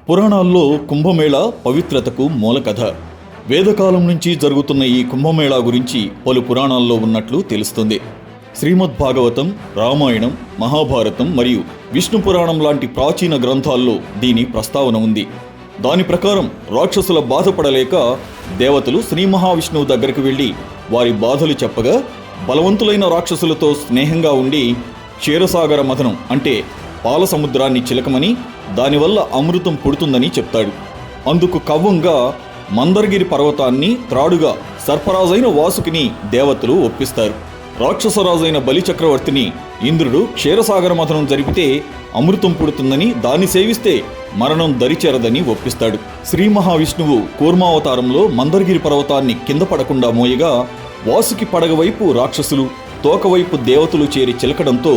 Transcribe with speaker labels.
Speaker 1: పురాణాల్లో కుంభమేళా పవిత్రతకు మూల కథ. వేదకాలం నుంచి జరుగుతున్న ఈ కుంభమేళా గురించి పలు పురాణాల్లో ఉన్నట్లు తెలుస్తుంది. శ్రీమద్ భాగవతం, రామాయణం, మహాభారతం మరియు విష్ణు పురాణం లాంటి ప్రాచీన గ్రంథాల్లో దీని ప్రస్తావన ఉంది. దాని ప్రకారం రాక్షసుల బాధపడలేక దేవతలు శ్రీ మహావిష్ణువు దగ్గరికి వెళ్ళి వారి బాధలు చెప్పగా బలవంతులైన రాక్షసులతో స్నేహంగా ఉండి క్షీరసాగర మథనం అంటే పాల సముద్రాన్ని చిలకమని దానివల్ల అమృతం పుడుతుందని చెప్తాడు. అందుకు కవ్వంగా మందరగిరి పర్వతాన్ని త్రాడుగా సర్పరాజైన వాసుకిని దేవతలు ఒప్పిస్తారు. రాక్షసరాజైన బలిచక్రవర్తిని ఇంద్రుడు క్షీరసాగర మథనం జరిపితే అమృతం పుడుతుందని, దాన్ని సేవిస్తే మరణం దరిచేరదని ఒప్పిస్తాడు. శ్రీ మహావిష్ణువు కూర్మావతారంలో మందరగిరి పర్వతాన్ని కింద పడకుండా మోయగా వాసుకి పడగ వైపు రాక్షసులు, తోకవైపు దేవతలు చేరి చిలకడంతో